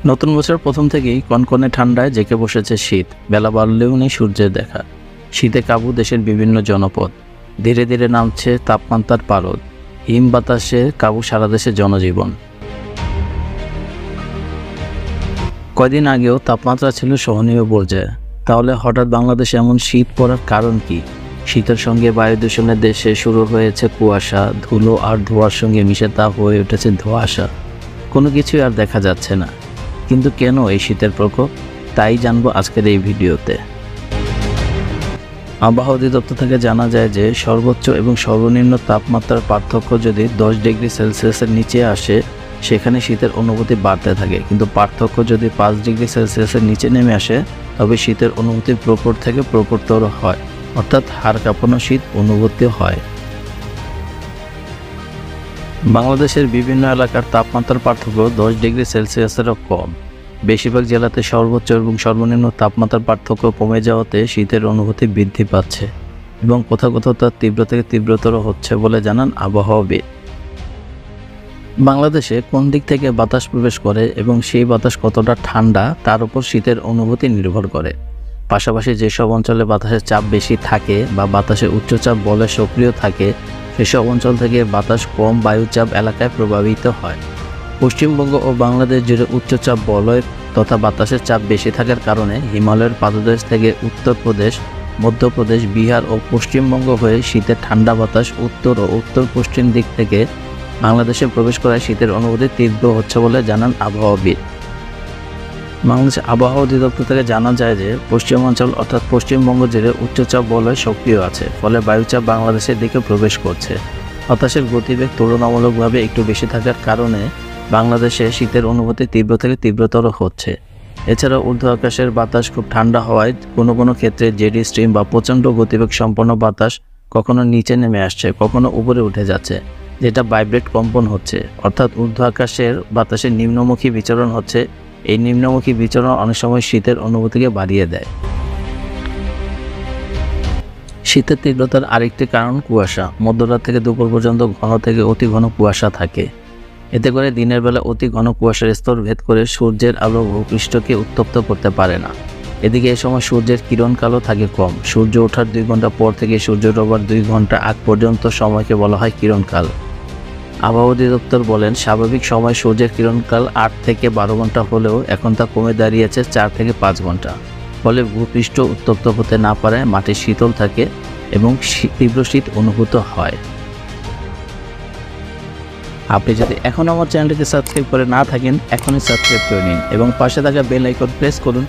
নতুন বছর প্রথম থেকেই কনকনে ঠান্ডায় জেঁকে বসেছে শীত। বেলা বাড়লেও নেই সূর্যের দেখা। শীতে কাবু দেশের বিভিন্ন জনপদ। ধীরে ধীরে নামছে তাপমাত্রার পারদ। হিম বাতাসে কাবু সারা দেশের জনজীবন। কয়দিন আগেও তাপমাত্রা ছিল সহনীয় পর্যায়ে। তাহলে হঠাৎ বাংলাদেশে এমন শীত পড়ার কারণ কি? শীতের সঙ্গে বায়ু দূষণের দেশে শুরু হয়েছে কুয়াশা, ধুলো আর ধোঁয়ার সঙ্গে মিশে তা হয়ে উঠেছে ধোঁয়াশা। কোনো কিছুই আর দেখা যাচ্ছে না। কিন্তু কেন এই শীতের প্রকোপ? তাই জানবো আজকের এই ভিডিওতে। আবহাওয়া অধিদপ্তর থেকে জানা যায় যে সর্বোচ্চ এবং সর্বনিম্ন তাপমাত্রার পার্থক্য যদি 10 ডিগ্রি সেলসিয়াসের নিচে আসে, সেখানে শীতের অনুভূতি বাড়তে থাকে। কিন্তু পার্থক্য যদি 5 ডিগ্রি সেলসিয়াসের নিচে নেমে আসে, তবে শীতের অনুভূতি প্রকট থেকে প্রকটতর হয়, অর্থাৎ হাড় কাঁপানো শীত অনুভূতি হয়। বাংলাদেশের বিভিন্ন এলাকার তাপমাত্রার পার্থক্য 10 ডিগ্রি সেলসিয়াসেরও কম। বেশিরভাগ জেলাতে সর্বোচ্চ এবং সর্বনিম্ন তাপমাত্রার পার্থক্য কমে যাওয়াতে শীতের অনুভূতি বৃদ্ধি পাচ্ছে এবং কোথাও কোথাও তা তীব্র থেকে তীব্রতর হচ্ছে বলে জানান আবহাওয়াবিদ। বাংলাদেশে কোন দিক থেকে বাতাস প্রবেশ করে এবং সেই বাতাস কতটা ঠান্ডা তার উপর শীতের অনুভূতি নির্ভর করে। পাশাপাশি যেসব অঞ্চলে বাতাসের চাপ বেশি থাকে বা বাতাসে উচ্চচাপ বলয় সক্রিয় থাকে, সেসব অঞ্চল থেকে বাতাস কম বায়ুচাপ এলাকায় প্রভাবিত হয়। পশ্চিমবঙ্গ ও বাংলাদেশ জুড়ে উচ্চচাপ বলয় তথা বাতাসের চাপ বেশি থাকার কারণে হিমালয়ের পাদদেশ থেকে উত্তরপ্রদেশ, মধ্যপ্রদেশ, বিহার ও পশ্চিমবঙ্গ হয়ে শীতের ঠান্ডা বাতাস উত্তর ও উত্তর পশ্চিম দিক থেকে বাংলাদেশে প্রবেশ করায় শীতের অনুভূতি তীব্র হচ্ছে বলে জানান আবহাওয়াবিদ। বাংলাদেশ আবহাওয়া অধিদপ্তর থেকে জানা যায় যে পশ্চিমাঞ্চল অর্থাৎ পশ্চিমবঙ্গ জুড়ে উচ্চচাপ বলয় সক্রিয় আছে, ফলে বায়ুচাপ বাংলাদেশের দিকে প্রবেশ করছে। বাতাসের গতিবেগ তুলনামূলকভাবে একটু বেশি থাকার কারণে বাংলাদেশে শীতের অনুভূতি তীব্র থেকে তীব্রতর হচ্ছে। এছাড়া ঊর্ধ্ব আকাশের বাতাস খুব ঠান্ডা হওয়ায় কোনো কোনো ক্ষেত্রে জেডি স্ট্রিম বা প্রচণ্ড গতিবেগ সম্পন্ন বাতাস কখনো নিচে নেমে আসছে, কখনো উপরে উঠে যাচ্ছে, যেটা ভাইব্রেট কম্পন হচ্ছে, অর্থাৎ ঊর্ধ্ব আকাশের বাতাসের নিম্নমুখী বিচরণ হচ্ছে। এই নিম্নমুখী বিচরণ অনেক সময় শীতের অনুভূতিকে বাড়িয়ে দেয়। শীতের তীব্রতার আরেকটি কারণ কুয়াশা। মধ্যরাত থেকে দুপুর পর্যন্ত ঘন থেকে অতি ঘন কুয়াশা থাকে। এতে করে দিনের বেলা অতি ঘন কুয়াশার স্তর ভেদ করে সূর্যের আলো ভূপৃষ্ঠকে উত্তপ্ত করতে পারে না। এদিকে এ সময় সূর্যের কিরণকালও থাকে কম। সূর্য ওঠার 2 ঘন্টা পর থেকে সূর্য ডোবার 2 ঘন্টা আগ পর্যন্ত সময়কে বলা হয় কিরণকাল। আবহাওয়া অধিদপ্তর বলেন, স্বাভাবিক সময় সূর্যের কিরণকাল 8 থেকে 12 ঘন্টা হলেও এখন তা কমে দাঁড়িয়েছে 4 থেকে 5 ঘন্টা। ফলে ভূপৃষ্ঠ উত্তপ্ত হতে না পারায় মাটি শীতল থাকে এবং তীব্র শীত অনুভূত হয়। আপনি যদি এখন আমার চ্যানেলটিকে সাবস্ক্রাইব করে না থাকেন, এখনই সাবস্ক্রাইব করে নিন এবং পাশে থাকা বেল আইকন প্রেস করুন